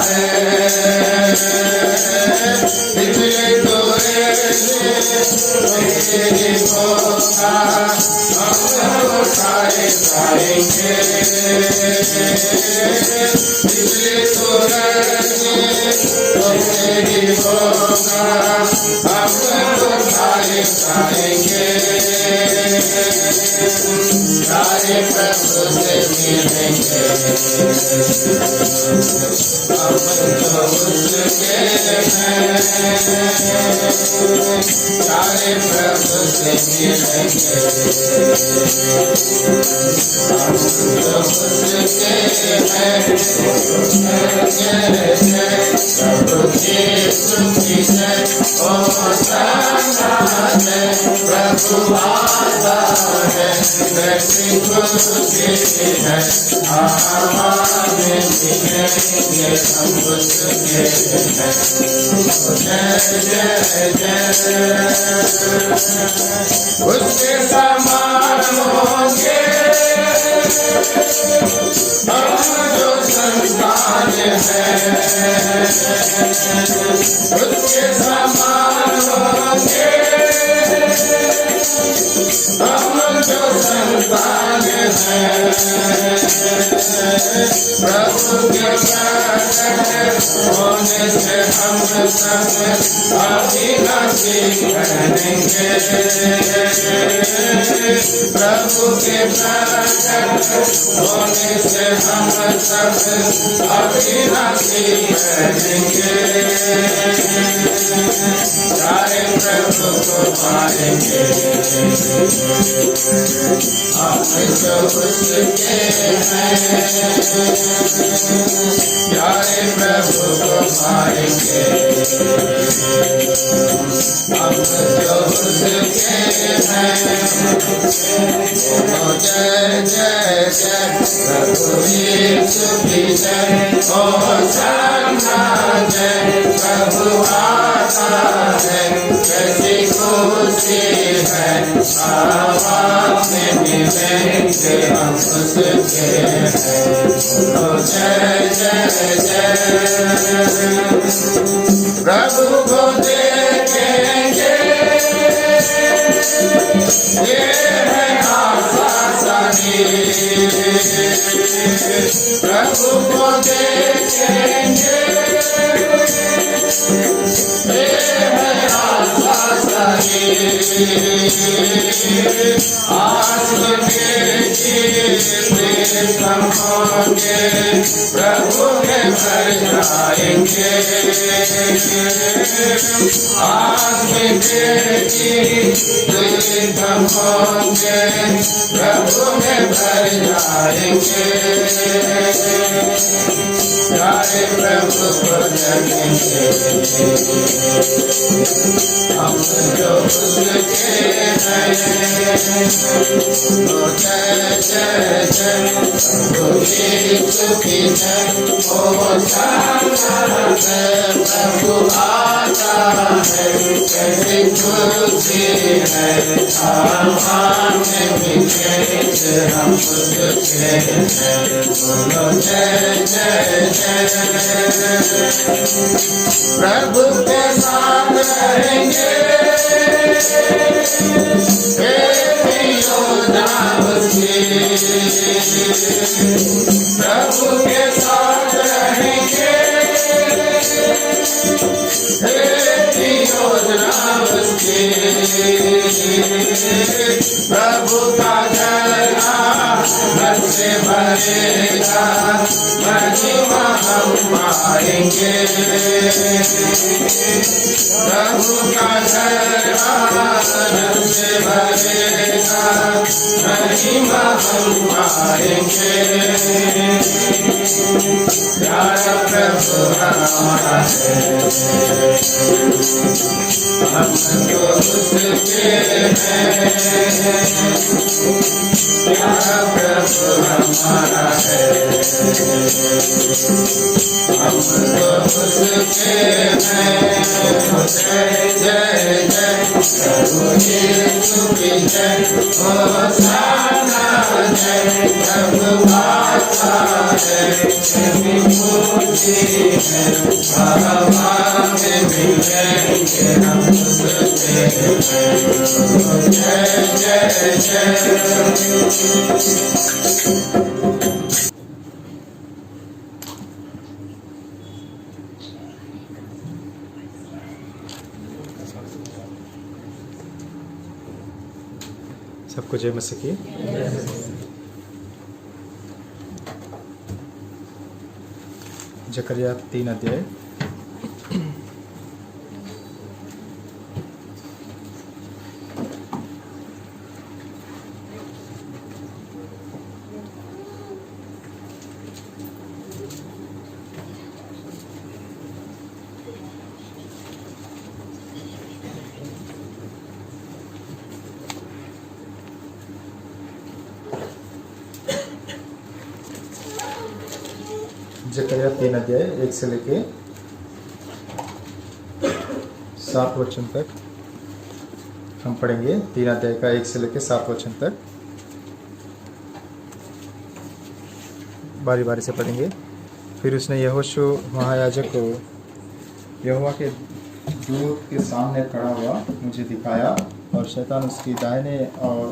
है, इसलिए तो तेरी होगा हम उठाए जाएंगे, इसलिए तो तेरी होगा हम उठाए जाएंगे, प्यारे प्रभु से मिलेंगे हम तो उसके हैं, प्यारे प्रभु से मिलेंगे हम तो उसके हैं, प्रभु की स्तुति है ओ सना है, प्रभु आता है कैसी खुशी है, आवाज़ें मिलेंगे हम उसके हैं, जय जय जय उसके समान होंगे हम जो संतान हैं, उसके समान होंगे हम जो संतान हैं, प्रभु के प्रकट होने से हम सब अविनाशी बनेंगे, प्रभु के प्रकट होने से हम सब अविनाशी बनेंगे, सारे प्रभु को पाएंगे हम तो उसके हैं, प्यारे प्रभु को पाएंगे हम तो उसके हैं, जय जय जय प्रभु यीशु की जय, ओ सना जय प्रभु आता है कैसी खुशी है, आवाज़ें मिलेंगे हम उसके हैं, ओ जय जय जय प्रभु को देखेंगे ये है आशा सारी, प्रभु को देखेंगे ये है आशा सारी, आज के गीत हम होंगे प्रभु के घर जाएंगे, आज के गीत हम होंगे प्रभु के घर जाएंगे, प्यारे प्रभु को जानेंगे हम जो उसके हैं, जय जय जय प्रभु यीशु की जय, ओ सना है प्रभु आता है कैसी खुशी है, आवाज़ें मिलेंगे हम उसके हैं, बोलो जय जय जय प्रभु के साथ रहेंगे प्रभु के साथ रहेंगे योजना उसकी, प्रभु का जलना घर से भरेगा महिमा हम पाएंगे, प्रभु का जलना घर से भरेगा महिमा हम पाएंगे, प्यारा प्रभु हमारा है हम तो उसके हैं, प्यारा प्रभु हमारा है हम तो उसके हैं, जय जय जय प्रभु यीशु की जय, ओ सना जय प्रभु आता है भगवान मिलेंगे हम उससे। जय जय जय। सबको जय मसीह की। जकरिया 3 अध्याय। जकरिया 3 अध्याय 1 से लेके 7 वचन तक हम पढ़ेंगे। 3 अध्याय का 1 से लेके 7 वचन तक बारी बारी से पढ़ेंगे। फिर उसने यहोशू महायाजक को यहोवा के दूत के सामने खड़ा हुआ मुझे दिखाया, और शैतान उसकी दाहिने और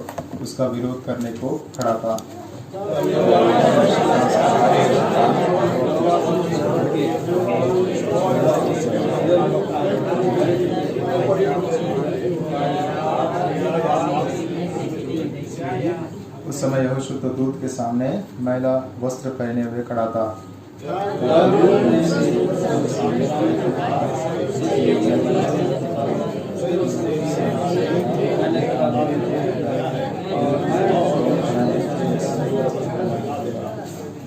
उसका विरोध करने को खड़ा था। उस समय यहोशू तो दूत के सामने मैला वस्त्र पहने हुए खड़ा था।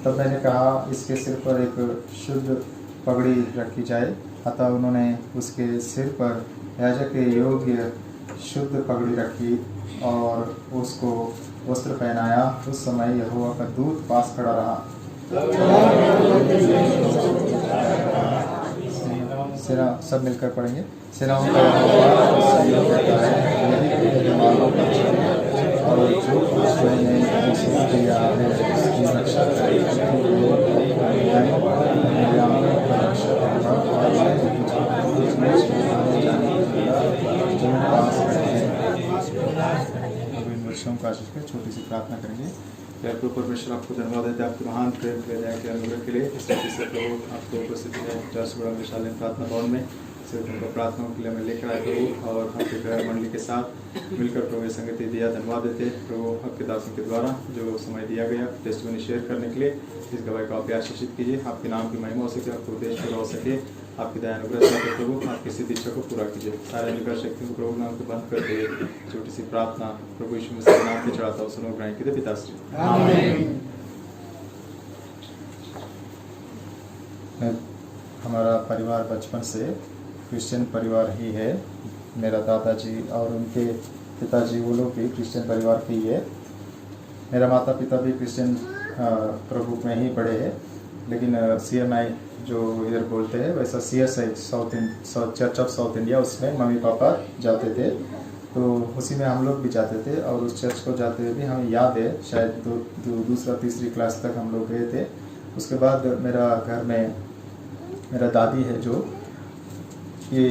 तब मैंने कहा इसके सिर पर एक शुद्ध पगड़ी रखी जाए। अतः उन्होंने उसके सिर पर याजक के योग्य शुद्ध पगड़ी रखी और उसको वस्त्र पहनाया। उस समय यहोवा का दूत पास खड़ा रहा। सेना सब मिलकर पढ़ेंगे। सेनाओं का और जो कुछ मैंने दिया है उसकी रक्षा का छोटी सी प्रार्थना करेंगे। प्यार प्रभु परमेश्वर, आपको धन्यवाद देते हैं आपके महान प्रेम के दया के अनुग्रह के लिए। इस रीति से प्रभु आपको उपस्थिति है जसगुड़ा विशालीन प्रार्थना भवन में सिर्फ उनका प्रार्थनाओं के लिए हमें लेकर आए प्रभु, और आपके घर मंडली के साथ मिलकर प्रभु संगति दिया। धन्यवाद देते प्रभु आपके दासों के द्वारा जो समय दिया गया टेस्टिमनी शेयर करने के लिए। इस गवाही को आप आशीषित कीजिए, आपके नाम की महिमा हो सके, आपको उद्देश्य पूरा हो सके। आपकी दया अनुग्रह से प्रभु आपकी सिद्ध इच्छा को पूरा कीजिए। सारे अनुग्रह शक्ति को प्रभु नाम को बंद कर दे। छोटी सी प्रार्थना प्रभु यीशु मसीह के नाम पे चढ़ाता हूँ, सुनो ग्रहण कीजिए पिताश्री। हमारा परिवार बचपन से क्रिश्चियन परिवार ही है। मेरा दादाजी और उनके पिताजी वो लोग भी क्रिश्चियन परिवार के ही है। मेरा माता पिता भी क्रिश्चियन प्रभु में ही पढ़े हैं, लेकिन CMI जो इधर बोलते हैं वैसा CSI church of south India, उसमें मम्मी पापा जाते थे, तो उसी में हम लोग भी जाते थे। और उस चर्च को जाते हुए भी हमें याद है, शायद दूसरा तीसरी क्लास तक हम लोग गए थे। उसके बाद मेरा घर में मेरा दादी है जो ये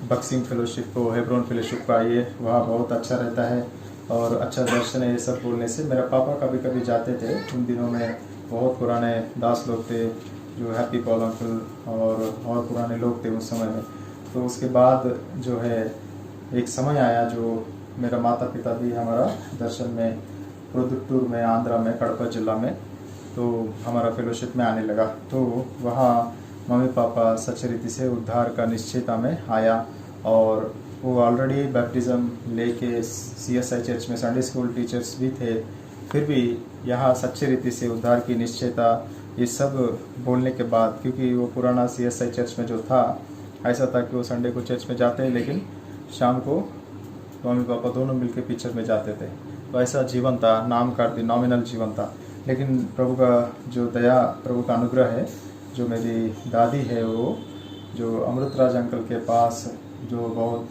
बक्सिंग फेलोशिप को, हेब्रोन फेलोशिप को आई है, वहाँ बहुत अच्छा रहता है और अच्छा दर्शन है। ये सब बोलने से मेरा पापा कभी कभी जाते थे। उन दिनों में बहुत पुराने दास लोग थे जो हैप्पी पॉल अंकल और पुराने लोग थे उस समय में। तो उसके बाद जो है एक समय आया जो मेरा माता पिता भी हमारा दर्शन में प्रोदुक्टूर में, आंध्रा में, कड़पा जिला में, तो हमारा फेलोशिप में आने लगा। तो वहाँ मम्मी पापा सच्ची रीति से उद्धार का निश्चयता में आया, और वो ऑलरेडी बैप्टिज़म लेके CSI चर्च में संडे स्कूल टीचर्स भी थे। फिर भी यहाँ सच्ची रीति से उद्धार की निश्चयता ये सब बोलने के बाद, क्योंकि वो पुराना CSI चर्च में जो था ऐसा था कि वो संडे को चर्च में जाते हैं, लेकिन शाम को मम्मी पापा दोनों मिलकर पिक्चर में जाते थे। तो ऐसा जीवन था, नाम करती नॉमिनल जीवन था। लेकिन प्रभु का जो दया, प्रभु का अनुग्रह है, जो मेरी दादी है वो जो अमृतराज अंकल के पास जो बहुत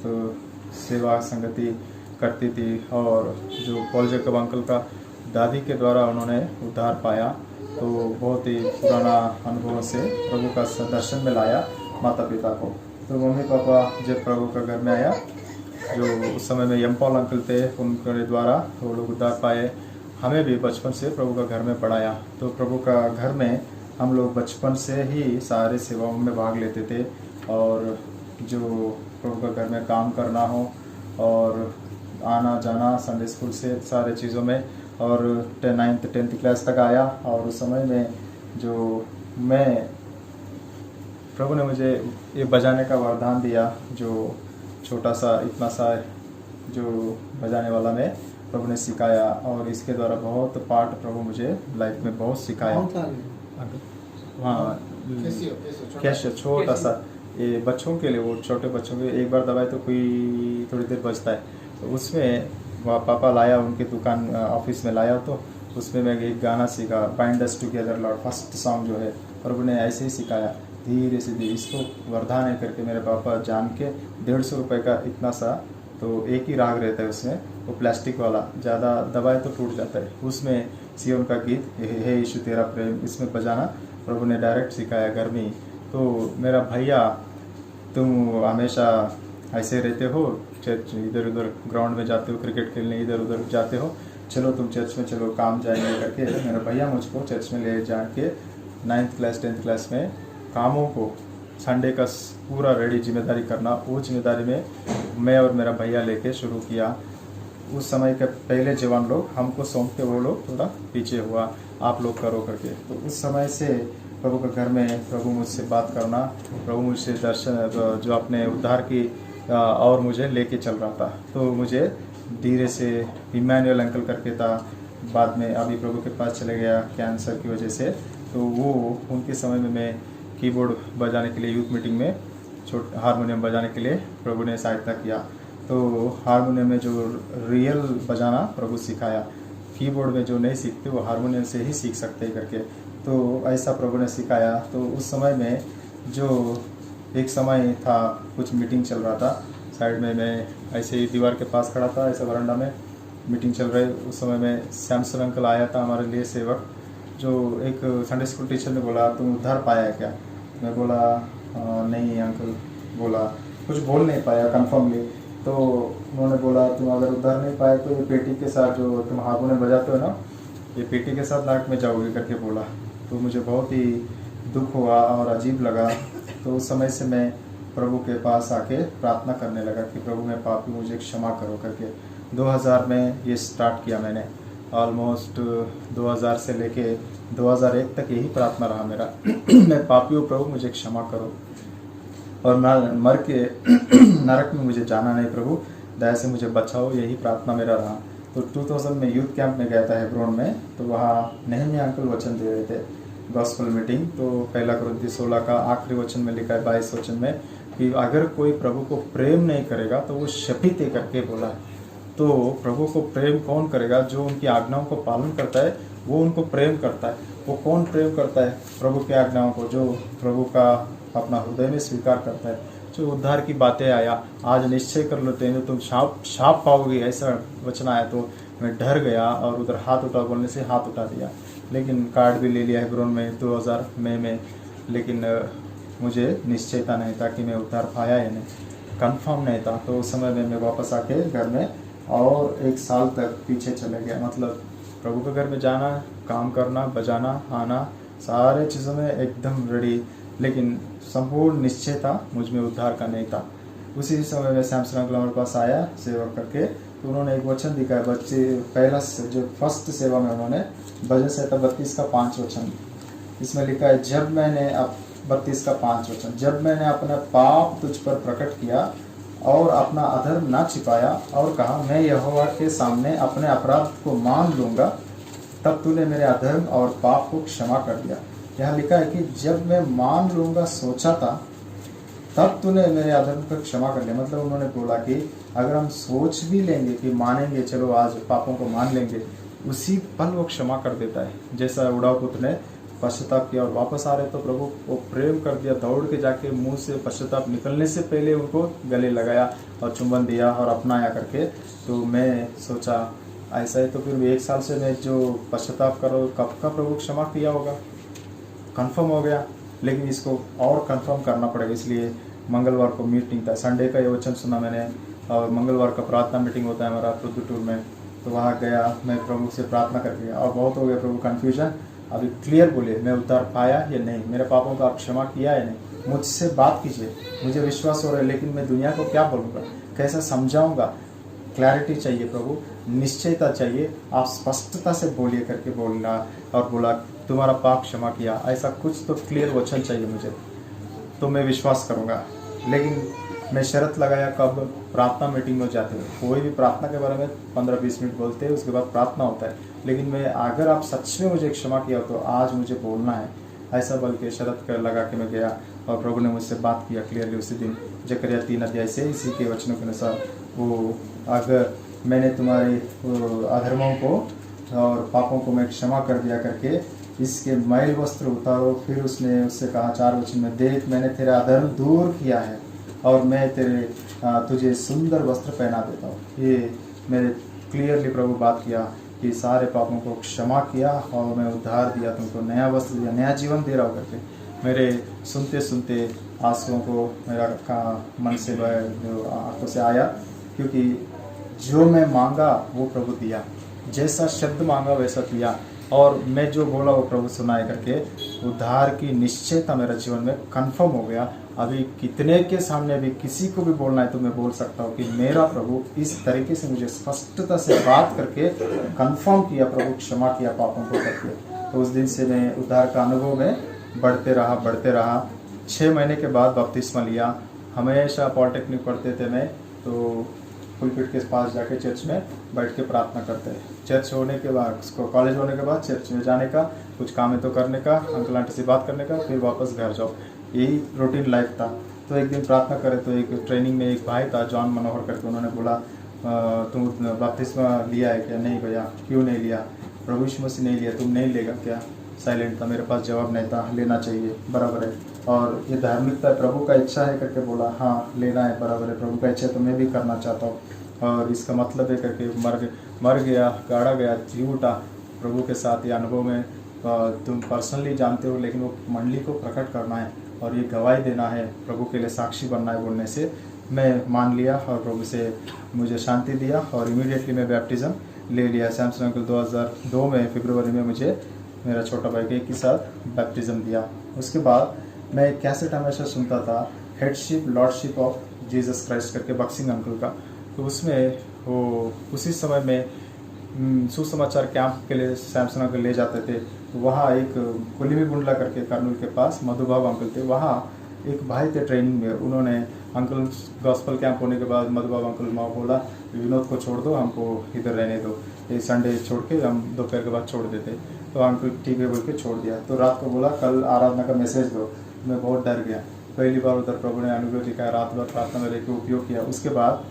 सेवा संगति करती थी, और जो पॉल जैकब अंकल का दादी के द्वारा उन्होंने उद्धार पाया, तो बहुत ही पुराना अनुभव से प्रभु का दर्शन में लाया माता पिता को। तो मम्मी पापा जब प्रभु का घर में आया, जो उस समय में यम पॉल अंकल थे, उनके द्वारा वो लोग उद्धार पाए। हमें भी बचपन से प्रभु का घर में पढ़ाया। तो प्रभु का घर में हम लोग बचपन से ही सारे सेवाओं में भाग लेते थे। और जो प्रभु का घर में काम करना हो और आना जाना संडे स्कूल से सारे चीज़ों में, और 9th 10th क्लास तक आया। और उस समय में जो मैं प्रभु ने मुझे ये बजाने का वरदान दिया, जो छोटा सा इतना सा जो बजाने वाला मैं प्रभु ने सिखाया। और इसके द्वारा बहुत पार्ट प्रभु मुझे लाइफ में बहुत सिखाया। हाँ, कैसे छोटा सा ये बच्चों के लिए, वो छोटे बच्चों के एक बार दबाए तो कोई थोड़ी देर बजता है। तो उसमें पापा लाया, उनके दुकान ऑफिस में लाया, तो उसमें मैं एक गाना सीखा, bind us together Lord, first song जो है प्रभु ने ऐसे ही सिखाया धीरे से धीरे। इसको वरदान है करके मेरे पापा जान के 150 रुपये का इतना सा, तो एक ही राग रहता है उसमें, वो प्लास्टिक वाला, ज़्यादा दबाए तो टूट जाता है। उसमें सियोन का गीत हे यीशु तेरा प्रेम, इसमें बजाना प्रभु ने डायरेक्ट सिखाया घर में ही। तो मेरा भैया, तुम हमेशा ऐसे रहते हो, चर्च इधर उधर ग्राउंड में जाते हो, क्रिकेट खेलने इधर उधर जाते हो, चलो तुम चर्च में चलो, काम जाएंगे करके मेरा भैया मुझको चर्च में ले जा के 9th क्लास 10th क्लास में कामों को संडे का पूरा रेडी जिम्मेदारी करना, वो जिम्मेदारी में मैं और मेरा भैया लेके शुरू किया। उस समय के पहले जवान लोग हमको सौंप के वो लोग थोड़ा पीछे हुआ, आप लोग करो करके। तो उस समय से प्रभु के घर में प्रभु मुझसे बात करना, प्रभु मुझसे दर्शन जो अपने उद्धार की और मुझे लेके चल रहा था। तो मुझे धीरे से इमैनुअल अंकल करके था, बाद में अभी प्रभु के पास चले गया कैंसर की वजह से। तो वो उनके समय में मैं कीबोर्ड बजाने के लिए यूथ मीटिंग में हारमोनियम बजाने के लिए प्रभु ने सहायता किया। तो हारमोनियम में जो रियल बजाना प्रभु सिखाया, कीबोर्ड में जो नहीं सीखते वो हारमोनियम से ही सीख सकते हैं करके, तो ऐसा प्रभु ने सिखाया। तो उस समय में जो एक समय था, कुछ मीटिंग चल रहा था साइड में, मैं ऐसे ही दीवार के पास खड़ा था, ऐसे वरांडा में मीटिंग चल रही। उस समय में सैमसन अंकल आया था हमारे लिए सेवक, जो एक संडे स्कूल टीचर ने बोला तुम उद्धार पाया है क्या? मैं बोला नहीं अंकल, बोला कुछ बोल नहीं पाया कन्फर्मली। तो उन्होंने बोला तुम अगर उद्धार नहीं पाए तो ये पेटी के साथ जो तुम हारमोनियम बजाते हो ना, ये पेटी के साथ नाक में जाओगे करके बोला। तो मुझे बहुत ही दुख हुआ और अजीब लगा। तो उस समय से मैं प्रभु के पास आके प्रार्थना करने लगा कि प्रभु मैं पापी, मुझे क्षमा करो करके। 2000 में ये स्टार्ट किया मैंने, ऑलमोस्ट 2000 से लेके 2001 तक यही प्रार्थना रहा मेरा मैं पापी हूँ प्रभु, मुझे क्षमा करो और मर के नरक में मुझे जाना नहीं प्रभु, दया से मुझे बचाओ, यही प्रार्थना मेरा रहा। तो 2000 में यूथ कैंप में गया था हेब्रोन में, तो वहाँ नहम्याह अंकल वचन दे रहे थे, गॉस्पल मीटिंग। तो 1 कुरिन्थी 16 का आखिरी वचन में लिखा है 22 वचन में कि अगर कोई प्रभु को प्रेम नहीं करेगा तो वो शपित है करके बोला है। तो प्रभु को प्रेम कौन करेगा? जो उनकी आज्ञाओं को पालन करता है वो उनको प्रेम करता है। वो कौन प्रेम करता है प्रभु की आज्ञाओं को? जो प्रभु का अपना हृदय में स्वीकार करता है। जो उद्धार की बातें आया, आज निश्चय कर लेते हैं तुम शाप पाओगे, ऐसा वचन आया। तो मैं डर गया और उधर हाथ उठा, बोलने से हाथ उठा दिया। लेकिन कार्ड भी ले लिया है हेब्रोन में 2000 मई में, लेकिन मुझे निश्चयता नहीं था कि मैं उद्धार पाया या नहीं, कंफर्म नहीं था। तो उस समय में मैं वापस आके घर में और 1 साल तक पीछे चले गया। मतलब प्रभु के घर में जाना, काम करना, बजाना, आना, सारे चीज़ों में एकदम रेडी, लेकिन संपूर्ण निश्चय था मुझ में उद्धार का नहीं था। उसी समय में सैमसन अंकल हमारे पास आया सेवा करके, तो उन्होंने एक वचन दिखाया बच्चे, पहला जो फर्स्ट सेवा में उन्होंने भजन संहिता 32 का 5 वचन, इसमें लिखा है जब मैंने 32 का 5 वचन, जब मैंने अपना पाप तुझ पर प्रकट किया और अपना अधर्म न छिपाया और कहा मैं यहोवा के सामने अपने अपराध को मान लूंगा, तब तूने मेरे अधर्म और पाप को क्षमा कर दिया। यहाँ लिखा है कि जब मैं मान लूंगा सोचा था, तब तूने मेरे अधर्म को क्षमा कर लिया। मतलब उन्होंने बोला कि अगर हम सोच भी लेंगे कि मानेंगे, चलो आज पापों को मान लेंगे, उसी पल वो क्षमा कर देता है। जैसा उड़ाव पुत्र ने पश्चाताप किया और वापस आ रहे तो प्रभु को प्रेम कर दिया, दौड़ के जाके मुंह से पश्चाताप निकलने से पहले उनको गले लगाया और चुंबन दिया और अपनाया करके। तो मैं सोचा ऐसा है तो फिर 1 साल से मैं जो पश्चाताप करो कब का प्रभु क्षमा किया होगा, कंफर्म हो गया। लेकिन इसको और कंफर्म करना पड़ेगा, इसलिए मंगलवार को मीटिंग था, संडे का ये वचन सुना मैंने, और मंगलवार का प्रार्थना मीटिंग होता है हमारा प्रभु में, तो वहाँ गया मैं प्रभु से प्रार्थना करके गया। और बहुत हो गया प्रभु कन्फ्यूजन, अभी क्लियर बोलिए मैं उद्धार पाया या नहीं, मेरे पापों का आप क्षमा किया या नहीं, मुझसे बात कीजिए। मुझे विश्वास हो रहा है लेकिन मैं दुनिया को क्या बोलूँगा, कैसे समझाऊँगा, क्लैरिटी चाहिए प्रभु, निश्चयता चाहिए, आप स्पष्टता से बोलिए करके बोलना। और बोला तुम्हारा पाप क्षमा किया, ऐसा कुछ तो क्लियर वचन चाहिए मुझे, तो मैं विश्वास करूँगा। लेकिन मैं शर्त लगाया कब, प्रार्थना मीटिंग में जाते हुए। कोई भी प्रार्थना के बारे में 15-20 मिनट बोलते हैं, उसके बाद प्रार्थना होता है, लेकिन मैं अगर आप सच में मुझे क्षमा किया तो आज मुझे बोलना है, ऐसा बोल के शर्त कर लगा के मैं गया। और प्रभु ने मुझसे बात किया क्लियरली उसी दिन, जकरिया 3 अध्याय से इसी के वचनों के अनुसार, वो अगर मैंने तुम्हारे अधर्मों को और पापों को मैं क्षमा कर दिया करके इसके मैल वस्त्र उतारो। फिर उसने उससे कहा 4 वचन में, देख मैंने तेरा अधर्म दूर किया है और मैं तुझे सुंदर वस्त्र पहना देता हूँ। ये मेरे क्लियरली प्रभु बात किया कि सारे पापों को क्षमा किया और मैं उद्धार दिया, तुमको नया वस्त्र दिया, नया जीवन दे रहा हूँ करके। मेरे सुनते सुनते आंसुओं को मेरा मन से आंखों से आया, क्योंकि जो मैं मांगा वो प्रभु दिया, जैसा शब्द मांगा वैसा दिया, और मैं जो बोला वो प्रभु सुनाए करके उद्धार की निश्चयता मेरा जीवन में कंफर्म हो गया। अभी कितने के सामने भी किसी को भी बोलना है तो मैं बोल सकता हूँ कि मेरा प्रभु इस तरीके से मुझे स्पष्टता से बात करके कंफर्म किया, प्रभु क्षमा किया पापों को करके। तो उस दिन से मैं उद्धार का अनुभव में बढ़ते रहा। 6 महीने के बाद बपतिस्मा लिया। हमेशा पॉलिटेक्निक पढ़ते थे मैं, तो पुलपिट के पास जाके चर्च में बैठ के प्रार्थना करते हैं। चर्च होने के बाद, उसको कॉलेज होने के बाद चर्च में जाने का, कुछ काम है तो करने का, अंकल आंटी से बात करने का, फिर वापस घर जाओ, यही रूटीन लाइफ था। तो एक दिन प्रार्थना करे तो एक ट्रेनिंग में एक भाई था जॉन मनोहर करके, उन्होंने बोला तुम बपतिस्मा लिया है क्या? नहीं भैया। क्यों नहीं लिया? प्रभु यीशु मसीह नहीं लिया, तुम नहीं लेगा क्या? साइलेंट था, मेरे पास जवाब नहीं था। लेना चाहिए, बराबर है, और ये धार्मिकता प्रभु का इच्छा है करके बोला, हाँ लेना है, बराबर है, प्रभु का इच्छा तो मैं भी करना चाहता हूँ, और इसका मतलब है करके मर गया, गाड़ा गया, जी उठा प्रभु के साथ। ये अनुभव में तुम पर्सनली जानते हो, लेकिन वो मंडली को प्रकट करना है और ये गवाही देना है, प्रभु के लिए साक्षी बनना है। बोलने से मैं मान लिया और प्रभु से मुझे शांति दिया, और इमीडिएटली मैं बैप्टिज़म ले लिया। सैमसन अंकल 2002 में फरवरी में मुझे मेरा छोटा भाई के साथ बैप्टिज़म दिया। उसके बाद मैं एक कैसेट हमेशा सुनता था, headship lordship of Jesus Christ करके, बक्सिंग अंकल का। तो उसमें वो उसी समय में सुसमाचार कैंप के लिए सैमसन अंकल ले जाते थे। तो वहाँ एक कुलीमी गुंडला करके कर्नूल के पास मधुबाबू अंकल थे, वहाँ एक भाई थे ट्रेनिंग में। उन्होंने अंकल गॉस्पल कैंप होने के बाद मधुबाबू अंकल माँ बोला विनोद को छोड़ दो, हमको इधर रहने दो, ये संडे छोड़ के हम दोपहर के बाद छोड़ देते। तो अंकल ठीक है बोल के छोड़ दिया। तो रात को बोला कल आराधना का मैसेज दो। मैं बहुत डर गया, पहली बार उधर प्रभु ने अनुग्रह दिखाया, रात भर प्रार्थना में रहकर उपयोग किया। उसके बाद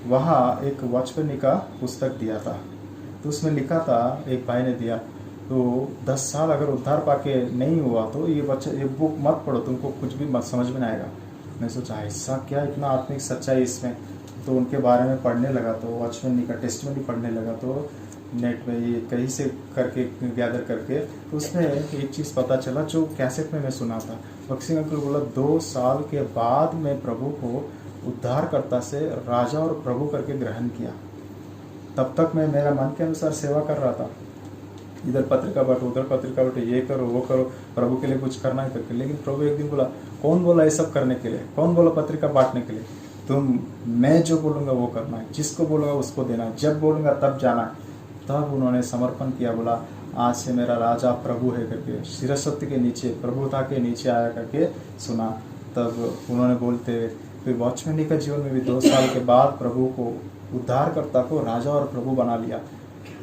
वहाँ एक वचपनी का पुस्तक दिया था, तो उसमें लिखा था, एक भाई ने दिया, तो 10 साल अगर उद्धार पाके नहीं हुआ तो ये बुक मत पढ़ो, तुमको कुछ भी मत समझ में नहीं आएगा। मैं सोचा ऐसा क्या, इतना आत्मिक सच्चाई इसमें। तो उनके बारे में पढ़ने लगा, तो वॉचमैन का टेस्टमनी पढ़ने लगा, तो नेट में ये कहीं से करके गैदर करके, तो उसमें एक चीज़ पता चला जो कैसेट में मैं सुना था। बक्सिंग अंकल बोला 2 साल के बाद मैं प्रभु को उद्धारकर्ता से राजा और प्रभु करके ग्रहण किया। तब तक मैं मेरा मन के अनुसार सेवा कर रहा था, इधर पत्रिका बांटो, उधर पत्रिका बांटो, ये करो वो करो, प्रभु के लिए कुछ करना है करके। लेकिन प्रभु एक दिन बोला, कौन बोला ये सब करने के लिए? कौन बोला पत्रिका बांटने के लिए? मैं जो बोलूँगा वो करना है, जिसको बोलूँगा उसको देना है, जब बोलूँगा तब जाना है। तब उन्होंने समर्पण किया, बोला आज से मेरा राजा प्रभु है करके, शिरस्वती के नीचे, प्रभुता के नीचे आया करके सुना। तब उन्होंने बोलते फिर वॉचमैनी का जीवन में भी 2 साल के बाद प्रभु को, उद्धारकर्ता को राजा और प्रभु बना लिया।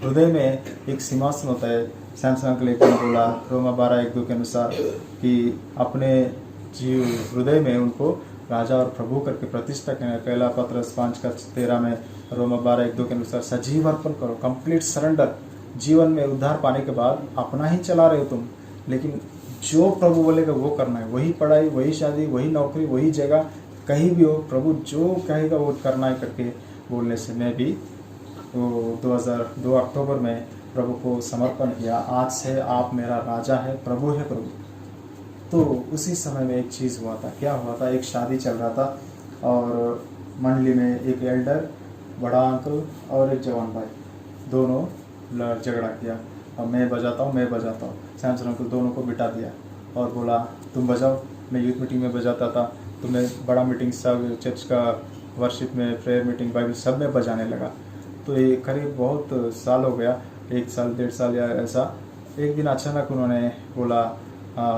हृदय में एक सिंहासन होता है। सैमसन अंकल एक ने बोला रोमा 12:1-2 के अनुसार कि अपने जीव हृदय में उनको राजा और प्रभु करके प्रतिष्ठा करना। पहला पत्रस 5:13 में, रोमा 12:1-2 के अनुसार सजीव अर्पण करो, कंप्लीट सरेंडर। जीवन में उद्धार पाने के बाद अपना ही चला रहे हो तुम, लेकिन जो प्रभु बोलेगा वो करना है। वही पढ़ाई, वही शादी, वही नौकरी, वही जगह, कहीं भी हो, प्रभु जो कहेगा वो करना है करके बोलने से मैं भी वो 2002 अक्टूबर में प्रभु को समर्पण किया, आज से आप मेरा राजा है, प्रभु है प्रभु। तो उसी समय में एक चीज़ हुआ था। क्या हुआ था, एक शादी चल रहा था और मंडली में एक एल्डर, बड़ा अंकल और एक जवान भाई, दोनों झगड़ा किया। अब मैं बजाता हूँ, सैमसन अंकल दोनों को बिठा दिया और बोला तुम बजाओ। मैं यूथ मीटिंग में बजाता था, तो मैं बड़ा मीटिंग सब, चर्च का वर्शिप में, प्रेयर मीटिंग, बाइबल सब में बजाने लगा। तो ये करीब बहुत साल हो गया, 1 साल 1.5 साल या ऐसा। एक दिन अचानक उन्होंने बोला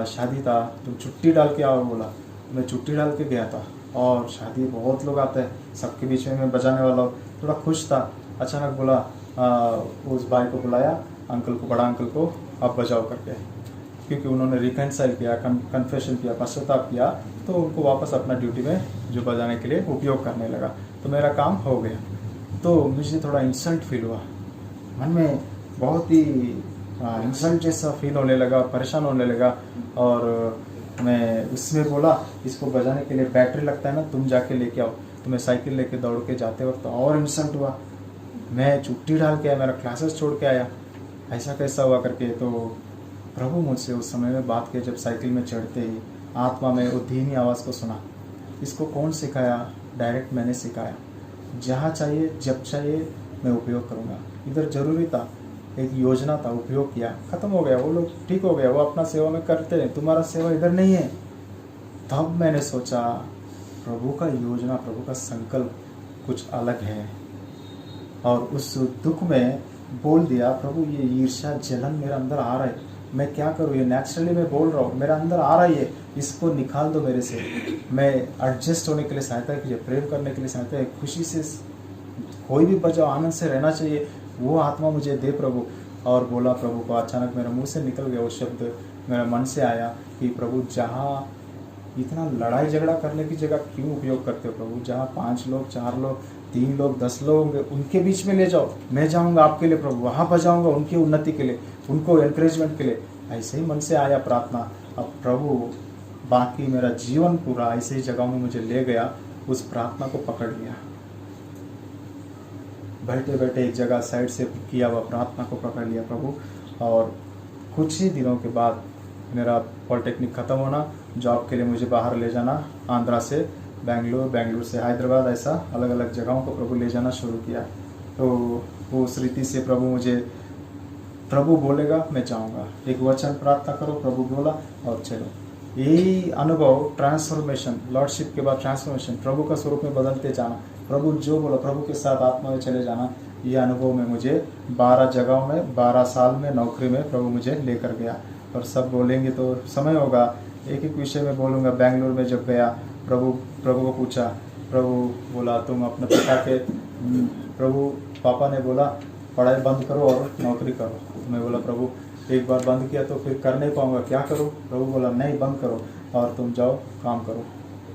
शादी था, तुम छुट्टी डाल के आओ। बोला मैं छुट्टी डाल के गया था और शादी बहुत लोग आते हैं, सबके बीच में मैं बजाने वाला हूँ, थोड़ा खुश था। अचानक बोला उस भाई को बुलाया, अंकल को, बड़ा अंकल को, आप बजाओ करके, क्योंकि उन्होंने रिकन्साइल किया, कन्फेशन किया, पश्चाताप किया, तो उनको वापस अपना ड्यूटी में जो बजाने के लिए उपयोग करने लगा। तो मेरा काम हो गया। तो मुझे थोड़ा इंसल्ट फील हुआ, मन में बहुत ही इंसल्ट जैसा फील होने लगा, परेशान होने लगा। और मैं उसमें बोला इसको बजाने के लिए बैटरी लगता है ना, तुम जाके लेके आओ। तो मैं साइकिल लेके दौड़ के जाते वक्त और इंसल्ट हुआ। मैं छुट्टी डाल के आया, मेरा क्लासेस छोड़ के आया, ऐसा कैसा हुआ करके। तो प्रभु मुझसे उस समय में बात किया, जब साइकिल में चढ़ते ही आत्मा में वो धीमी आवाज़ को सुना। इसको कौन सिखाया? डायरेक्ट मैंने सिखाया। जहाँ चाहिए जब चाहिए मैं उपयोग करूँगा। इधर जरूरी था, एक योजना था, उपयोग किया, ख़त्म हो गया, वो लोग ठीक हो गया, वो अपना सेवा में करते हैं, तुम्हारा सेवा इधर नहीं है। तब मैंने सोचा प्रभु का योजना, प्रभु का संकल्प कुछ अलग है। और उस दुख में बोल दिया, प्रभु ये ईर्ष्या जलन मेरे अंदर आ रहा है, मैं क्या करूँ? ये नेचुरली मैं बोल रहा हूँ, मेरे अंदर आ रहा है, इसको निकाल दो मेरे से। मैं एडजस्ट होने के लिए सहायता कीजिए, प्रेम करने के लिए सहायता है, खुशी से कोई भी बचाओ, आनंद से रहना चाहिए, वो आत्मा मुझे दे प्रभु। और बोला प्रभु को, अचानक मेरे मुंह से निकल गया वो शब्द, मेरा मन से आया कि प्रभु जहाँ इतना लड़ाई झगड़ा करने की जगह क्यों उपयोग करते हो प्रभु? जहाँ 5 लोग, 4 लोग, 3 लोग, 10 लोग होंगे, उनके बीच में ले जाओ। मैं जाऊँगा आपके लिए प्रभु, वहाँ बजाऊँगा उनकी उन्नति के लिए, उनको एनकरेजमेंट के लिए। ऐसे ही मन से आया प्रार्थना। अब प्रभु बाकी मेरा जीवन पूरा ऐसे ही जगहों में मुझे ले गया, उस प्रार्थना को पकड़ लिया। बैठे बैठे एक जगह साइड से किया हुआ प्रार्थना को पकड़ लिया प्रभु। और कुछ ही दिनों के बाद मेरा पॉलिटेक्निक ख़त्म होना, जॉब के लिए मुझे बाहर ले जाना, आंध्रा से बेंगलोर, बेंगलोर से हैदराबाद, ऐसा अलग अलग जगहों को प्रभु ले जाना शुरू किया। तो वो उस रीति से प्रभु मुझे, प्रभु बोलेगा मैं जाऊंगा, एक वचन प्रार्थना करो, प्रभु बोला और चलो। यही अनुभव, ट्रांसफॉर्मेशन, लॉर्डशिप के बाद ट्रांसफॉर्मेशन, प्रभु का स्वरूप में बदलते जाना, प्रभु जो बोला, प्रभु के साथ आत्मा में चले जाना, ये अनुभव में मुझे 12 जगहों में, 12 साल में नौकरी में प्रभु मुझे लेकर गया। और सब बोलेंगे तो समय होगा, एक एक विषय में बोलूँगा। बेंगलोर में जब गया, प्रभु को पूछा, प्रभु बोला तुम अपने पिता के, प्रभु पापा ने बोला पढ़ाई बंद करो और नौकरी करो। मैं बोला प्रभु एक बार बंद किया तो फिर कर नहीं पाऊँगा, क्या करूँ? प्रभु बोला नहीं, बंद करो और तुम जाओ काम करो।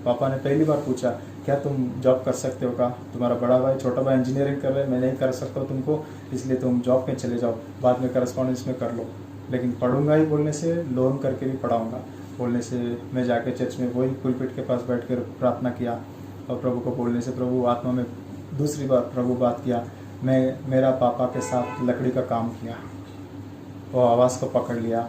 पापा ने पहली बार पूछा क्या तुम जॉब कर सकते हो? का तुम्हारा बड़ा भाई, छोटा भाई इंजीनियरिंग कर रहे हैं, मैं नहीं कर सकता हूँ तुमको, इसलिए तुम जॉब में चले जाओ, बाद में करस्पॉन्डेंस में कर लो। लेकिन पढ़ूंगा ही बोलने से, लोन करके भी पढ़ाऊंगा बोलने से। मैं जाके चर्च में वही पुलपिट के पास बैठ कर प्रार्थना किया और प्रभु को बोलने से प्रभु आत्मा में दूसरी बार प्रभु बात किया। मैं मेरा पापा के साथ लकड़ी का काम किया, वो आवाज़ को पकड़ लिया,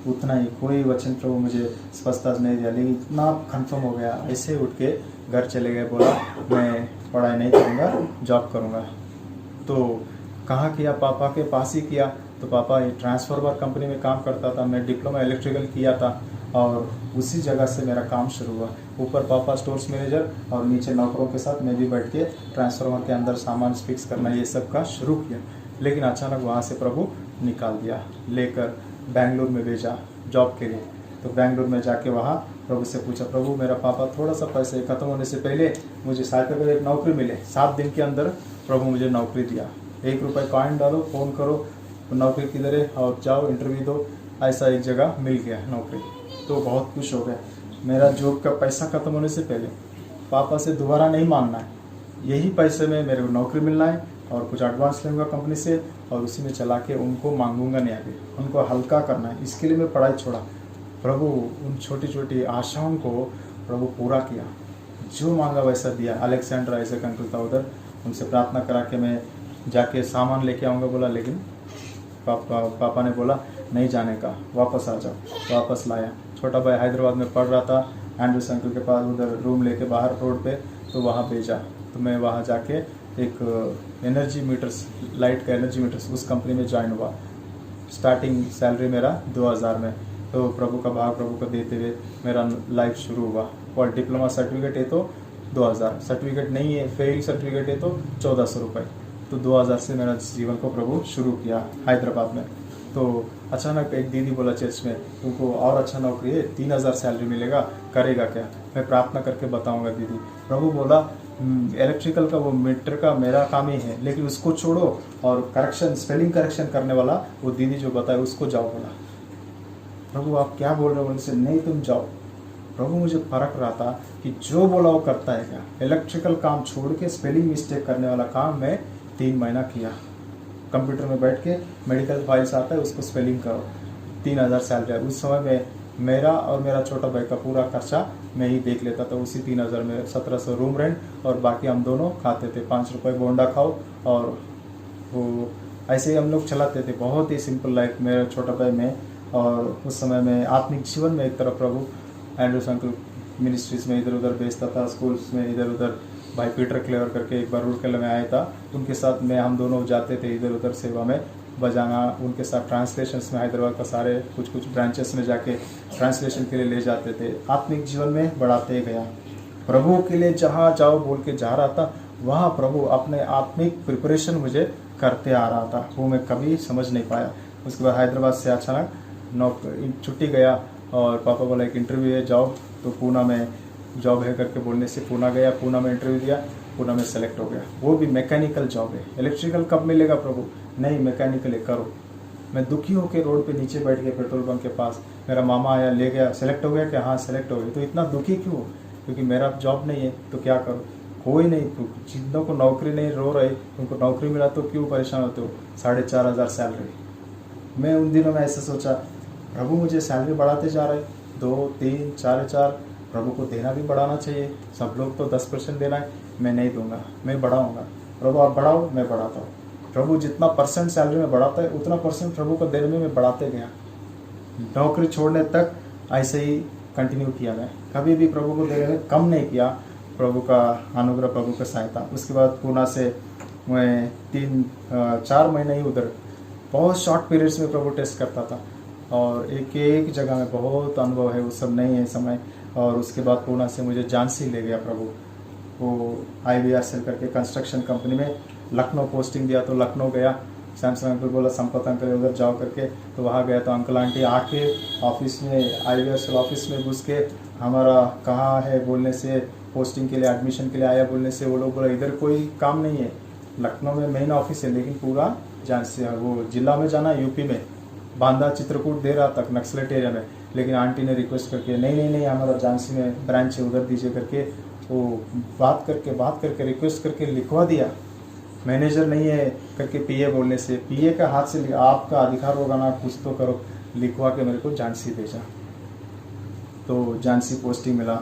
उतना ही, कोई वचन प्रभु मुझे स्पष्टता नहीं दिया, लेकिन इतना कन्फर्म हो गया। ऐसे उठ के घर चले गए, बोला मैं पढ़ाई नहीं करूँगा, जॉब करूँगा। तो कहाँ किया? पापा के पास ही किया। तो पापा ये ट्रांसफार्मर कंपनी में काम करता था, मैं डिप्लोमा इलेक्ट्रिकल किया था और उसी जगह से मेरा काम शुरू हुआ। ऊपर पापा स्टोर्स मैनेजर और नीचे नौकरों के साथ मैं भी बैठ के ट्रांसफार्मर के अंदर सामान फिक्स करना, ये सब का शुरू किया। लेकिन अचानक वहाँ से प्रभु निकाल दिया, लेकर बेंगलुरु में भेजा जॉब के लिए। तो बेंगलुरु में जाके वहाँ प्रभु से पूछा, प्रभु मेरा पापा थोड़ा सा पैसे ख़त्म होने से पहले मुझे शायद अगर एक नौकरी मिले। 7 दिन के अंदर प्रभु मुझे नौकरी दिया। 1 रुपये कॉइन डालो, फ़ोन करो, नौकरी किधर है और जाओ इंटरव्यू दो, ऐसा एक जगह मिल गया नौकरी। तो बहुत खुश हो गया। मेरा जॉब का पैसा ख़त्म होने से पहले पापा से दोबारा नहीं मांगना है, यही पैसे में मेरे को नौकरी मिलना है और कुछ एडवांस लूँगा कंपनी से और उसी में चला के उनको मांगूंगा नहीं, आगे उनको हल्का करना है। इसके लिए मैं पढ़ाई छोड़ा। प्रभु उन छोटी छोटी आशाओं को प्रभु पूरा किया, जो मांगा वैसा दिया। अलेक्जेंडर ऐसे अंकल था उधर, उनसे प्रार्थना करा के मैं जाके सामान लेके आऊँगा बोला, लेकिन पापा ने बोला नहीं जाने का, वापस आ जाओ। वापस लाया। छोटा भाई हैदराबाद में पढ़ रहा था, एंड्रूस अंकल के पास उधर रूम लेके बाहर रोड पे, तो वहाँ भेजा। तो मैं वहाँ जाके एक एनर्जी मीटर्स, लाइट का एनर्जी मीटर्स, उस कंपनी में ज्वाइन हुआ। स्टार्टिंग सैलरी मेरा 2000 में। तो प्रभु का भाग प्रभु को देते हुए मेरा लाइफ शुरू हुआ। और डिप्लोमा सर्टिफिकेट है तो 2000, सर्टिफिकेट नहीं है, फेल सर्टिफिकेट है तो 1400 रुपये। तो 2000 से मेरा जीवन को प्रभु शुरू किया हैदराबाद में। तो अचानक एक दीदी बोला चर्च में, तुमको और अच्छा नौकरी है, 3000 सैलरी मिलेगा, करेगा क्या? मैं प्रार्थना करके बताऊंगा दीदी। प्रभु बोला इलेक्ट्रिकल का वो मीटर का मेरा काम ही है, लेकिन उसको छोड़ो और करेक्शन, स्पेलिंग करेक्शन करने वाला वो दीदी जो बताए उसको जाओ। बोला प्रभु आप क्या बोल रहे हो? बोले नहीं तुम जाओ। प्रभु मुझे फर्क रहा था कि जो बोला वो करता है क्या। इलेक्ट्रिकल काम छोड़ के स्पेलिंग मिस्टेक करने वाला काम मैं 3 महीना किया। कंप्यूटर में बैठ के मेडिकल फाइल्स आता है उसको स्पेलिंग करो, 3000 सैलरी। उस समय में मेरा और मेरा छोटा भाई का पूरा खर्चा मैं ही देख लेता था। उसी 3000 में 1700 रूम रेंट और बाकी हम दोनों खाते थे। 5 रुपये बोंडा खाओ और वो ऐसे ही हम लोग चलाते थे। बहुत ही सिंपल लाइफ मेरा छोटा भाई में। और उस समय में आत्मिक जीवन में एक तरफ प्रभु एंड्रूस अंकल मिनिस्ट्रीज में इधर उधर भेजता था, स्कूल्स में इधर उधर। भाई पीटर क्लेवर करके एक बार रूरकेला में आया था, उनके साथ में हम दोनों जाते थे इधर उधर सेवा में, बजाना उनके साथ। ट्रांसलेशंस में हैदराबाद का सारे कुछ ब्रांचेस में जाके ट्रांसलेशन के लिए ले जाते थे। आत्मिक जीवन में बढ़ाते गया। प्रभु के लिए जहाँ जाओ बोल के जा रहा था, वहाँ प्रभु अपने आत्मिक प्रिपरेशन मुझे करते आ रहा था। वो मैं कभी समझ नहीं पाया। उसके बाद हैदराबाद से अचानक छुट्टी गया और पापा बोला एक इंटरव्यू है जाओ। तो पूना में जॉब है करके बोलने से पूना गया। पूना में इंटरव्यू दिया, पूना में सेलेक्ट हो गया। वो भी मैकेनिकल जॉब है। इलेक्ट्रिकल कब मिलेगा प्रभु? नहीं, मैकेनिकल है, करो। मैं दुखी होकर रोड पे नीचे बैठ गया पेट्रोल पंप के पास। मेरा मामा आया, ले गया। सेलेक्ट हो गया? क्या हाँ सेलेक्ट हो गया। तो इतना दुखी क्यों? क्योंकि मेरा जॉब नहीं है तो क्या करूँ? कोई नहीं, जितनों को नौकरी नहीं रो रहे, उनको नौकरी मिला तो क्यों परेशान होते हो? 4500 सैलरी। मैं उन दिनों में ऐसा सोचा, प्रभु मुझे सैलरी बढ़ाते जा रहे, 2, 3, 4, प्रभु को देना भी बढ़ाना चाहिए। सब लोग तो 10% देना है, मैं नहीं दूंगा, मैं बढ़ाऊंगा। प्रभु आप बढ़ाओ, मैं बढ़ाता हूँ। प्रभु जितना % सैलरी में बढ़ाता है उतना % प्रभु को देने में मैं बढ़ाते गया। नौकरी छोड़ने तक ऐसे ही कंटिन्यू किया। मैं कभी भी प्रभु को देने में कम नहीं किया। प्रभु का अनुग्रह, प्रभु का सहायता। उसके बाद पूना से मैं 3-4 महीने ही उधर बहुत शॉर्ट पीरियड्स में प्रभु टेस्ट करता था। और एक जगह में बहुत अनुभव है, वो सब नहीं है समय। और उसके बाद पूना से मुझे झांसी ले गया प्रभु। वो IVRCL करके कंस्ट्रक्शन कंपनी में लखनऊ पोस्टिंग दिया, तो लखनऊ गया। सैमसंग अंकल बोला संपत अंकल उधर जाओ करके, तो वहाँ गया। तो अंकल आंटी आके ऑफिस में, IVRCL ऑफिस में घुस के हमारा कहाँ है बोलने से, पोस्टिंग के लिए एडमिशन के लिए आया बोलने से, वो लोग बोला इधर कोई काम नहीं है। लखनऊ में मेन ऑफिस है लेकिन पूरा झांसी, वो जिला में जाना, यूपी में बांदा चित्रकूट दे रहा तक नक्सलेट एरिया में। लेकिन आंटी ने रिक्वेस्ट करके नहीं हमारा झांसी में ब्रांच है उधर दीजिए करके, वो बात करके रिक्वेस्ट करके लिखवा दिया। मैनेजर नहीं है करके PA बोलने से, PA का हाथ से आपका अधिकार होगा ना, कुछ तो करो, लिखवा के मेरे को झांसी भेजा। तो झांसी पोस्टिंग मिला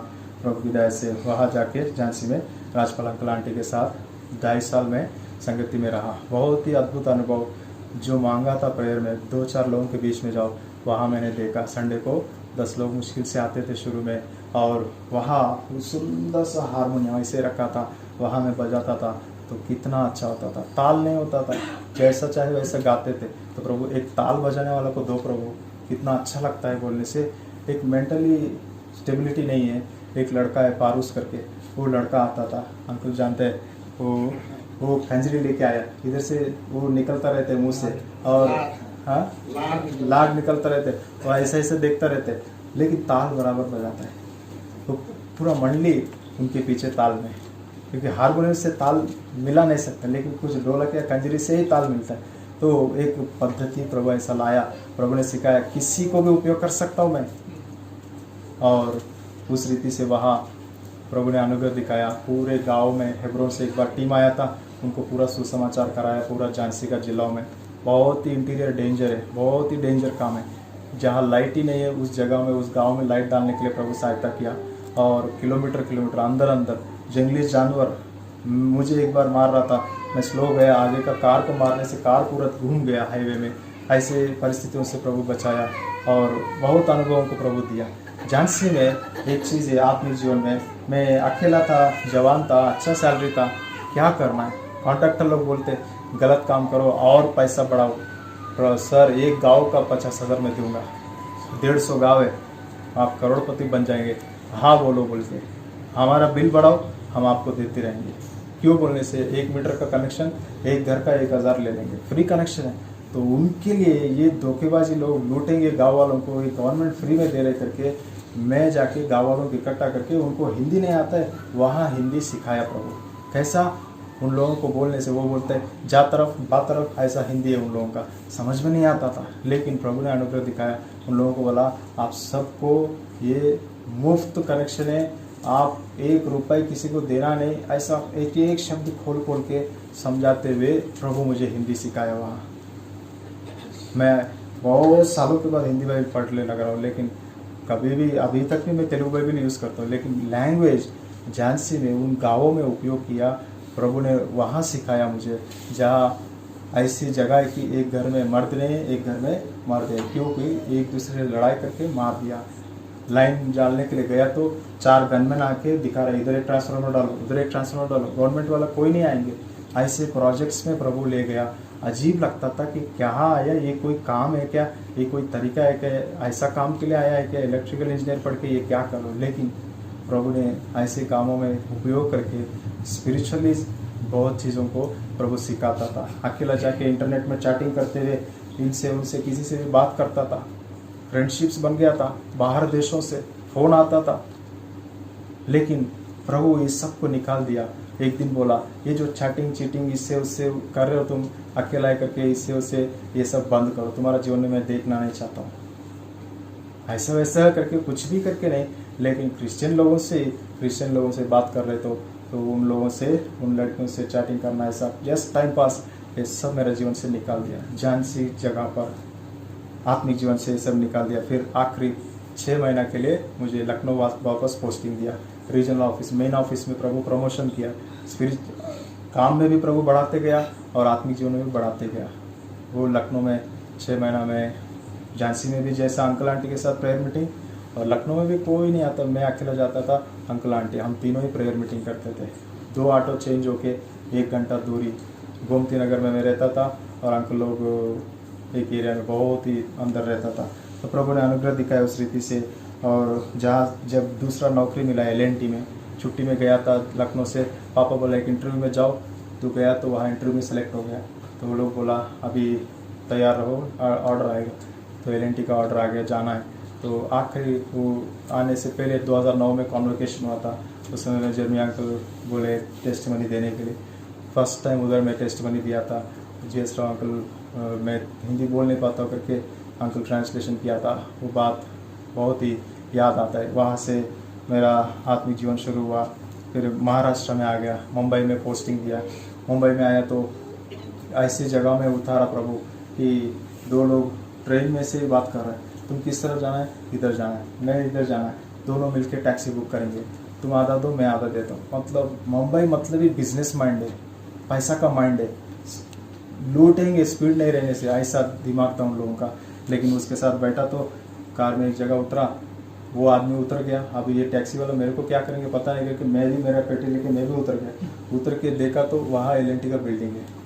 प्रभु की दया से। वहाँ जाके झांसी में राजपाल अंकल आंटी के साथ 2.5 साल में संगति में रहा। बहुत ही अद्भुत अनुभव। जो मांगा था प्रेयर में, 2-4 लोगों के बीच में जाओ, वहाँ मैंने देखा। संडे को 10 लोग मुश्किल से आते थे शुरू में, और वहाँ सुंदर सा हारमोनियम ऐसे रखा था, वहाँ मैं बजाता था तो कितना अच्छा होता था। ताल नहीं होता था, जैसा चाहे वैसा गाते थे। तो प्रभु एक ताल बजाने वाला को दो प्रभु, कितना अच्छा लगता है बोलने से। एक मेंटली स्टेबिलिटी नहीं है। एक लड़का है पारूस करके, वो लड़का आता था, अंकल जानते हैं, वो खंजरी लेके आया, इधर से वो निकलता रहते मुंह से, और हाँ लाग निकलता रहते, वो ऐसे ऐसे देखता रहते, लेकिन ताल बराबर बजाता है। तो पूरा मंडली उनके पीछे ताल में, क्योंकि हारमोनियम से ताल मिला नहीं सकता, लेकिन कुछ ढोलक या खंजरी से ही ताल मिलता है। तो एक पद्धति प्रभु ऐसा लाया, प्रभु ने सिखाया, किसी को भी उपयोग कर सकता हूँ मैं। और उस रीति से वहाँ प्रभु ने अनुग्रह दिखाया। पूरे गांव में हेब्रोन से एक बार टीम आया था, उनको पूरा सुसमाचार कराया पूरा झांसी का जिला में। बहुत ही इंटीरियर डेंजर है, बहुत ही डेंजर काम है। जहाँ लाइट ही नहीं है उस जगह में, उस गांव में लाइट डालने के लिए प्रभु सहायता किया। और किलोमीटर अंदर अंदर जंगली जानवर मुझे एक बार मार रहा था, मैं स्लो गया, आगे का कार को मारने से कार पूरा घूम गया हाईवे में। ऐसे परिस्थितियों से प्रभु बचाया और बहुत अनुभवों को प्रभु दिया। झांसी में एक चीज़ है आत्मिक जीवन में, मैं अकेला था, जवान था, अच्छा सैलरी था, क्या करना है। कॉन्ट्रैक्टर लोग बोलते गलत काम करो और पैसा बढ़ाओ। तो सर एक गांव का 50,000 में दूंगा, 150 गांव है, आप करोड़पति बन जाएंगे। हाँ बोलो बोल के, हमारा बिल बढ़ाओ, हम आपको देते रहेंगे। क्यों बोलने से 1 मीटर का कनेक्शन एक घर का 1,000 ले लेंगे, फ्री कनेक्शन है। तो उनके लिए ये धोखेबाजी लोग लूटेंगे गाँव वालों को, ये गवर्नमेंट फ्री में दे रहे करके मैं जाके गाँव वालों को इकट्ठा करके, उनको हिंदी नहीं आता है वहाँ हिंदी सिखाया प्रभु। कैसा उन लोगों को बोलने से, वो बोलते हैं जा तरफ बा तरफ, ऐसा हिंदी है उन लोगों का, समझ में नहीं आता था। लेकिन प्रभु ने अनुग्रह दिखाया, उन लोगों को बोला आप सबको ये मुफ्त कनेक्शन है, आप 1 रुपये किसी को देना नहीं। ऐसा एक एक शब्द खोल खोल के समझाते हुए प्रभु मुझे हिंदी सिखाया वहाँ। मैं बहुत सालों के बाद हिंदी बाइबल पढ़ने लग रहा हूँ, लेकिन कभी भी अभी तक भी मैं तेलुगु बाइबल यूज़ करता हूँ, लेकिन लैंग्वेज झांसी में उन गाँवों में उपयोग किया प्रभु ने, वहाँ सिखाया मुझे। जहाँ ऐसी जगह है कि एक घर में मर्द नहीं, एक घर में मर्द है, क्योंकि एक दूसरे से लड़ाई करके मार दिया। लाइन डालने के लिए गया तो 4 गनमैन आके दिखा रहे, इधर एक ट्रांसफार्मर डालो, उधर एक ट्रांसफार्मर डालो, गवर्नमेंट वाला कोई नहीं आएंगे। ऐसे प्रोजेक्ट्स में प्रभु ले गया। अजीब लगता था कि क्या आया, ये कोई काम है क्या, ये कोई तरीका है क्या, ऐसा काम के लिए आया है क्या, इलेक्ट्रिकल इंजीनियर पढ़ के ये क्या करो। लेकिन प्रभु ने ऐसे कामों में उपयोग करके स्पिरिचुअली बहुत चीज़ों को प्रभु सिखाता था। अकेला जाके इंटरनेट में चैटिंग करते हुए इनसे उनसे किसी से भी बात करता था, फ्रेंडशिप्स बन गया था, बाहर देशों से फ़ोन आता था। लेकिन प्रभु इस सब को निकाल दिया। एक दिन बोला ये जो चैटिंग चीटिंग इससे उससे कर रहे हो तुम, अकेला करके इससे उससे, ये सब बंद करो, तुम्हारा जीवन में मैं देखना नहीं चाहता हूँ। ऐसा वैसा करके कुछ भी करके नहीं, लेकिन क्रिश्चियन लोगों से बात कर रहे तो उन लोगों से, उन लड़कियों से चैटिंग करना, ऐसा जस्ट टाइम पास, ये सब मेरे जीवन से निकाल दिया। झांसी जगह पर आत्मिक जीवन से ये सब निकाल दिया। फिर आखिरी 6 महीना के लिए मुझे लखनऊ वापस पोस्टिंग दिया, रीजनल ऑफिस, मेन ऑफिस में प्रभु प्रमोशन किया। स्पिरिट काम में भी प्रभु बढ़ाते गया और आत्मिक जीवन में भी बढ़ाते गया। वो लखनऊ में 6 महीना में, झांसी में भी जैसा अंकल आंटी के साथ प्रेयर मीटिंग, और लखनऊ में भी कोई नहीं आता, मैं अकेला जाता था, अंकल आंटी हम तीनों ही प्रेयर मीटिंग करते थे। 2 ऑटो चेंज होके 1 घंटा दूरी, गोमती नगर में मैं रहता था और अंकल लोग एक एरिया में बहुत ही अंदर रहता था। तो प्रभु ने अनुग्रह दिखाया उस रीति से। और जहाँ जब दूसरा नौकरी मिला LNT में, छुट्टी में गया था लखनऊ से, पापा बोला एक इंटरव्यू में जाओ, तो गया तो वहाँ इंटरव्यू में सेलेक्ट हो गया। तो वो लोग बोला अभी तैयार रहो, ऑर्डर आएगा। तो LNT का ऑर्डर आ गया, जाना है। तो आखिरी वो आने से पहले 2009 में कॉन्वोकेशन हुआ था, उस समय जर्मी अंकल बोले टेस्टमनी देने के लिए। फर्स्ट टाइम उधर मैं टेस्टमनी दिया था। GS राव अंकल, मैं हिंदी बोल नहीं पाता करके अंकल ट्रांसलेशन किया था। वो बात बहुत ही याद आता है। वहाँ से मेरा आत्मिक जीवन शुरू हुआ। फिर महाराष्ट्र में आ गया, मुंबई में पोस्टिंग दिया। मुंबई में आया तो ऐसी जगह में उतारा प्रभु कि 2 लोग ट्रेन में से बात कर रहे हैं, तुम किस तरफ जाना है, इधर जाना है, मैं इधर जाना है, दोनों मिलकर टैक्सी बुक करेंगे, तुम आधा दो मैं आधा देता हूँ। मतलब मुंबई मतलब ही बिजनेस माइंड है, पैसा का माइंड है, लूटेंगे स्पीड नहीं रहने से, ऐसा दिमाग था उन लोगों का। लेकिन उसके साथ बैठा तो कार में एक जगह उतरा, वो आदमी उतर गया। अब ये टैक्सी वाला मेरे को क्या करेंगे पता नहीं, क्योंकि मैं भी मेरा पेटी लेके मैं भी उतर गया। उतर के देखा तो वहाँ LNT का बिल्डिंग है।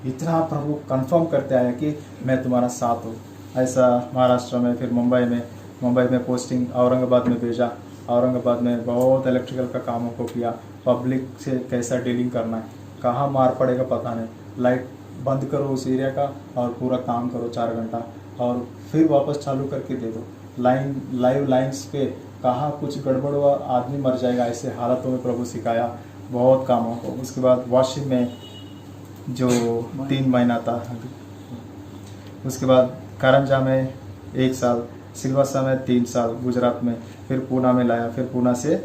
इतना प्रभु कंफर्म करते आया कि मैं तुम्हारा साथ हूँ। ऐसा महाराष्ट्र में, फिर मुंबई में पोस्टिंग औरंगाबाद में भेजा। औरंगाबाद में बहुत इलेक्ट्रिकल का कामों को किया, पब्लिक से कैसा डीलिंग करना है, कहाँ मार पड़ेगा पता नहीं, लाइट बंद करो उस एरिया का और पूरा काम करो 4 घंटा और फिर वापस चालू करके दे दो। लाइव लाइन्स पे कहाँ कुछ गड़बड़ हुआ आदमी मर जाएगा, ऐसे हालातों में प्रभु सिखाया बहुत कामों को। उसके बाद वाशिंग में जो 3 महीना था, उसके बाद कारंजा में 1 साल, सिलवासा में 3 साल, गुजरात में, फिर पूना में लाया। फिर पूना से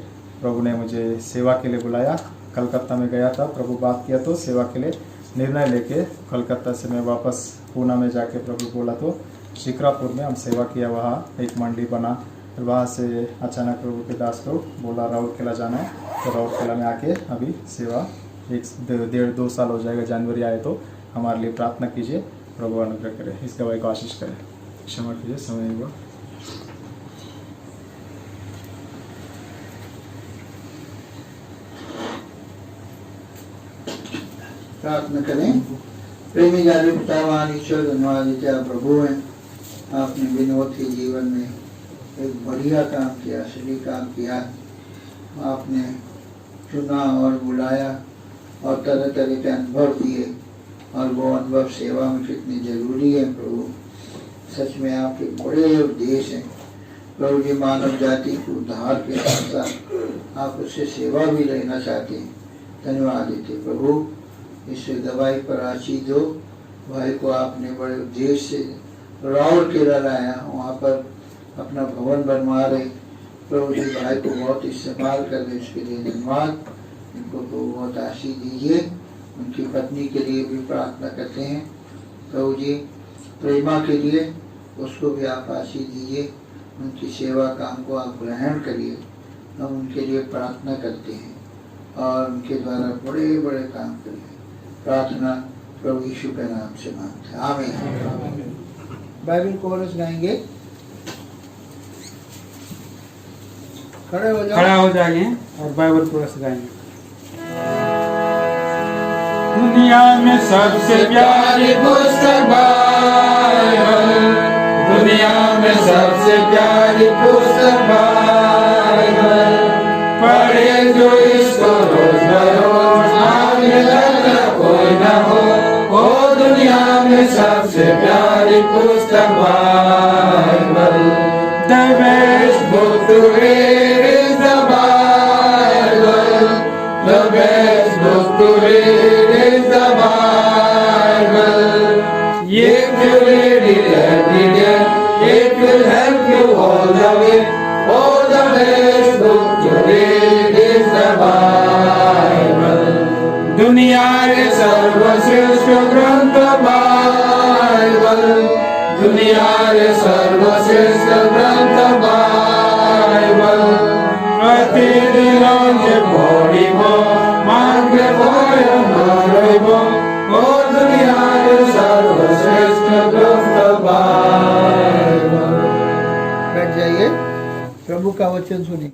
प्रभु ने मुझे सेवा के लिए बुलाया। कलकत्ता में गया था, प्रभु बात किया तो सेवा के लिए निर्णय लेके कलकत्ता से मैं वापस पूना में जाके प्रभु बोला तो शिक्रापुर में हम सेवा किया। वहाँ एक मंडी बना। फिर वहाँ से अचानक प्रभु के दास को बोला राउरकेला जाना है, तो राउरकेला में आके अभी सेवा डेढ़ 2 साल हो जाएगा, जनवरी आए तो हमारे लिए प्रार्थना कीजिए, प्रभु अनुग्रह करे, इस गवाही को आशीष करे। क्षमा कीजिए, समय हुआ। प्रार्थना करें। प्रेमी जाने पितावान ईश्वर धन्यवाद देते आप प्रभु हैं, आपने विनोद के जीवन में एक बढ़िया काम किया, सही काम किया। आपने चुना और बुलाया और तरह तरह के अनुभव दिए, और वो अनुभव सेवा में कितनी जरूरी है प्रभु। सच में आपके बड़े उद्देश्य हैं प्रभु जी। मानव जाति को उद्धार के साथ साथ आप उससे सेवा भी लेना चाहते हैं। धन्यवाद देते प्रभु। इस दवाई पर आशीष दो। भाई को आपने बड़े उद्देश्य से राउर केरला लाया, वहाँ पर अपना भवन बनवा रहे प्रभु जी। भाई को बहुत इस्तेमाल कर रहे, इसके लिए धन्यवाद। इनको तो बहुत आशीष दीजिए। उनकी पत्नी के लिए भी प्रार्थना करते हैं प्रभु जी। प्रेमा के लिए, उसको भी आप आशीष दीजिए। उनकी सेवा काम को आप ग्रहण करिए। हम उनके लिए प्रार्थना करते हैं और उनके द्वारा बड़े बड़े काम करिए। प्रार्थना प्रभु यीशु के नाम से मांगते हैं, आमीन। बाइबल कोरस गाएंगे। खड़े हो जाओ, खड़ा हो जाइए और बाइबल कोरस गाएंगे। दुनिया में सबसे प्यारी पुस्तक बाइबल, दुनिया में सबसे प्यारी पुस्तक बाइबल, पढ़े जो इसको रोज बरोज, आगे तक कोई न हो। ओ दुनिया में सबसे प्यारी पुस्तक Bible, the best book to read is the Bible, the best book to read is the Bible. If you read it every day, it will help you all the way. Oh, the best book to read is the Bible. दुनिया के सर्वश्रेष्ठ ग्रंथ Bible, दुनिया के सर्वश्रेष्ठ ग्रंथ Bible, प्रतिदिन के पढ़िब मार्गे भयब। ओ दुनिया के सर्वश्रेष्ठ ग्रंथ बाइबल। बैठ जाइए, प्रभु का वचन सुनिए।